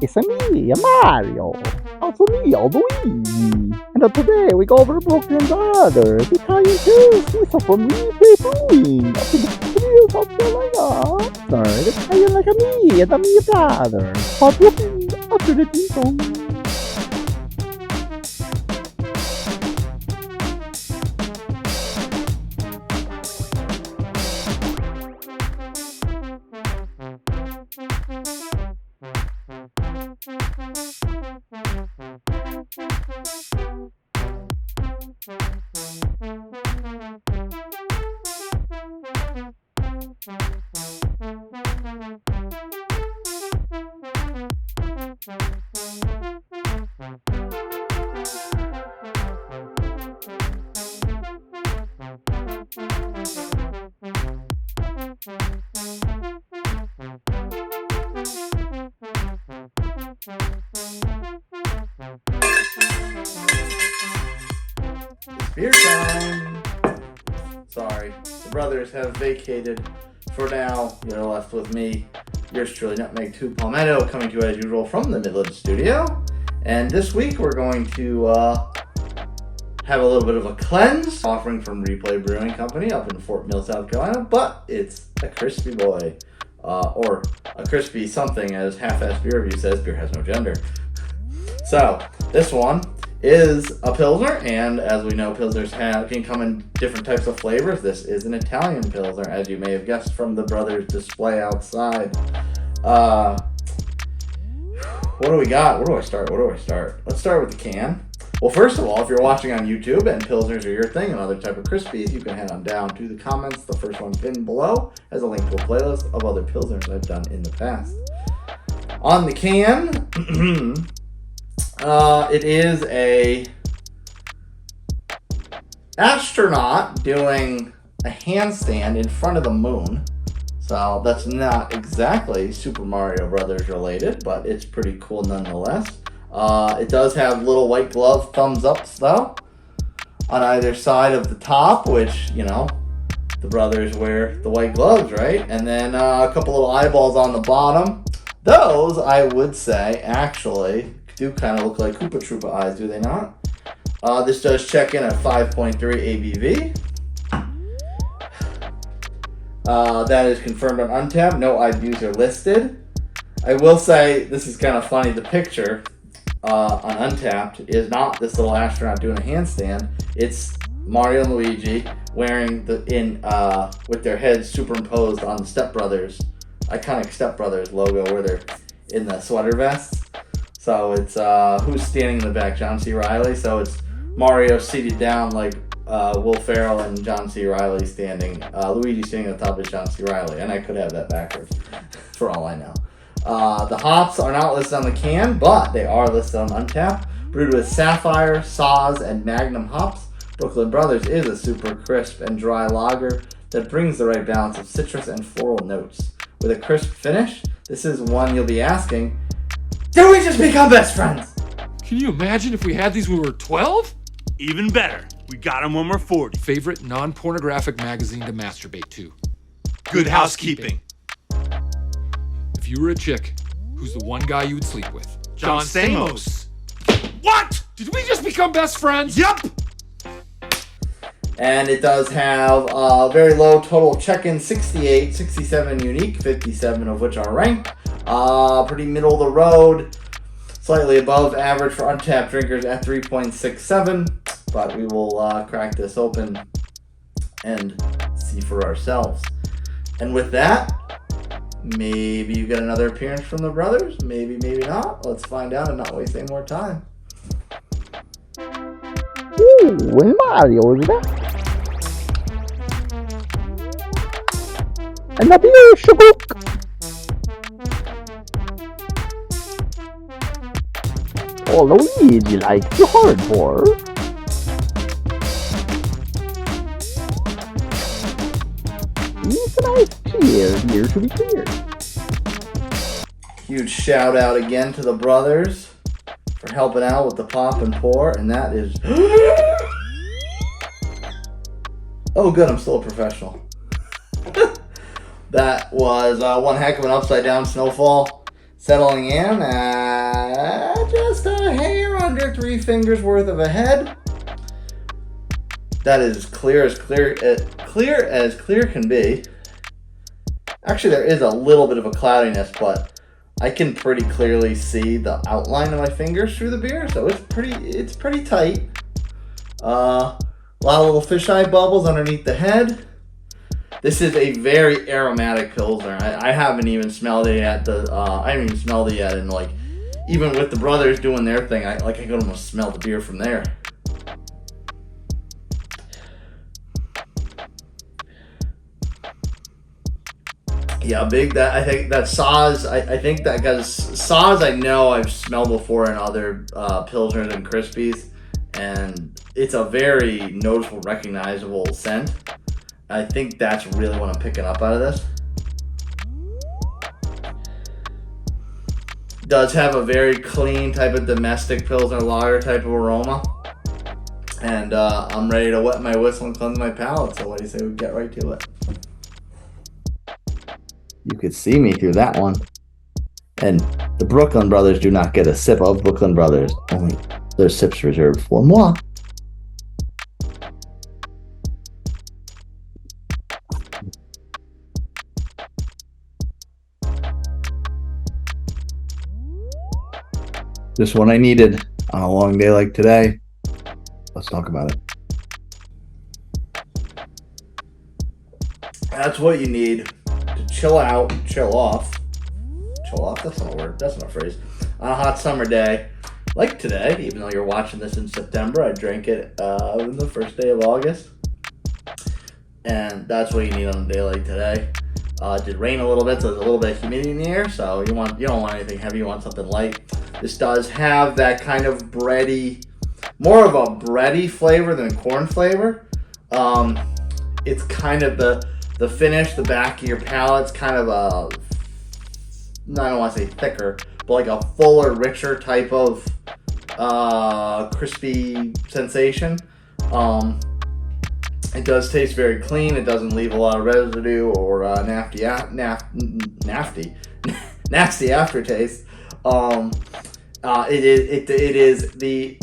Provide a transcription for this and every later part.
It's me, Mario. Also me, Luigi. And today we go over Brooklyn Brothers, Italian Pilsner from Brewing, up in the hills of Carolina. Third, Italian like me and me brother. Hot Brooklyn after the ding dong. Beer time! Sorry, the brothers have vacated. For now, you're left with me, yours truly, Nutmeg 2 Palmetto, coming to you as usual from the Midland studio. And this week we're going to have a little bit of a cleanse, offering from Replay Brewing Company up in Fort Mill, South Carolina, but it's a crispy boy. Or a crispy something, as Half-Ass Beer Review says, beer has no gender. So, this one is a Pilsner, and as we know, Pilsners can come in different types of flavors. This is an Italian Pilsner, as you may have guessed from the brothers' display outside. What do we got? Where do I start? Let's start with the can. Well, first of all, if you're watching on YouTube and Pilsners are your thing and other type of crispies, you can head on down to the comments. The first one pinned below has a link to a playlist of other Pilsners I've done in the past. On the can, it is a astronaut doing a handstand in front of the moon. So that's not exactly Super Mario Brothers related, but it's pretty cool nonetheless. It does have little white glove thumbs ups though on either side of the top, which, you know, the brothers wear the white gloves, right? And then a couple little eyeballs on the bottom. Those, I would say, actually do kind of look like Koopa Troopa eyes, do they not? This does check in at 5.3 ABV. That is confirmed on Untapped. No IBUs are listed. I will say, this is kind of funny, the picture on Untapped is not this little astronaut doing a handstand. It's Mario and Luigi wearing with their heads superimposed on the Step Brothers, iconic Step Brothers logo, where they're in the sweater vests. So it's who's standing in the back? John C. Reilly. So it's Mario seated down like Will Ferrell and John C. Reilly standing. Luigi standing on top of John C. Reilly, and I could have that backwards, for all I know. The hops are not listed on the can, but they are listed on Untapped. Brewed with Saphir, Saaz, and Magnum hops, Brooklyn Brothers is a super crisp and dry lager that brings the right balance of citrus and floral notes. With a crisp finish, this is one you'll be asking, did we just become best friends? Can you imagine if we had these when we were 12? Even better, we got them when we're 40. Favorite non-pornographic magazine to masturbate to. Good housekeeping. If you were a chick, who's the one guy you would sleep with? John Stamos. What? Did we just become best friends? Yup. And it does have a very low total check-in, 68, 67 unique, 57 of which are ranked. Pretty middle of the road, slightly above average for Untapped drinkers at 3.67. But we will crack this open and see for ourselves. And with that, maybe you get another appearance from the brothers. Maybe, maybe not. Let's find out and not waste any more time. Ooh, and Mario is back. And the beer shabook. Oh, Luigi likes the hardcore. It's a nice cheer here to be clear. Huge shout out again to the brothers for helping out with the pop and pour, and that is oh good, I'm still a professional. That was one heck of an upside down snowfall, settling in at just a hair under 3 fingers worth of a head. That is clear as clear can be. Actually, there is a little bit of a cloudiness, but I can pretty clearly see the outline of my fingers through the beer, so it's pretty tight. A lot of little fisheye bubbles underneath the head. This is a very aromatic Pilsner. I haven't even smelled it yet. I haven't even smelled it yet, and like, even with the brothers doing their thing, I can almost smell the beer from there. Yeah, I think that Saaz. I think that because Saaz, I know I've smelled before in other Pilsners and Crispies, and it's a very noticeable, recognizable scent. I think that's really what I'm picking up out of this. Does have a very clean type of domestic Pilsner lager type of aroma, and I'm ready to wet my whistle and cleanse my palate. So what do you say we get right to it? You could see me through that one. And the Brooklyn Brothers do not get a sip of Brooklyn Brothers. Only their sips reserved for moi. Just what I needed on a long day like today. Let's talk about it. That's what you need. Chill out, chill off. Chill off, that's not a word, that's not a phrase. On a hot summer day, like today, even though you're watching this in September, I drank it on the first day of August. And that's what you need on a day like today. It did rain a little bit, so there's a little bit of humidity in the air, so you don't want anything heavy, you want something light. This does have that kind of bready, more of a bready flavor than a corn flavor. It's kind of the finish, the back of your palate's kind of I don't want to say thicker, but like a fuller, richer type of crispy sensation. It does taste very clean. It doesn't leave a lot of residue or nasty aftertaste. It is the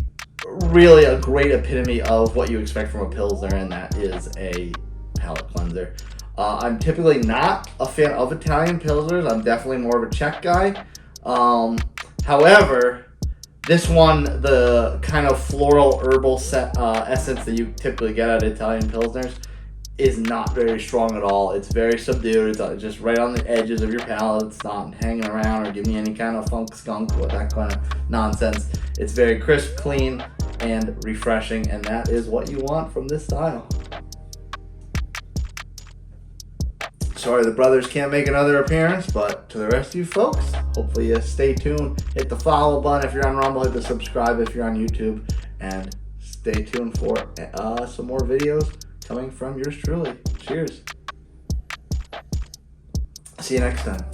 really a great epitome of what you expect from a Pilsner, and that is a palate cleanser. I'm typically not a fan of Italian Pilsners. I'm definitely more of a Czech guy. However, this one, the kind of floral herbal essence that you typically get out of Italian Pilsners, is not very strong at all. It's very subdued. It's just right on the edges of your palate. It's not hanging around or giving you any kind of funk skunk or that kind of nonsense. It's very crisp, clean, and refreshing, and that is what you want from this style. Sorry the brothers can't make another appearance, but to the rest of you folks, hopefully you stay tuned. Hit the follow button if you're on Rumble, hit the subscribe if you're on YouTube, and stay tuned for some more videos coming from yours truly. Cheers. See you next time.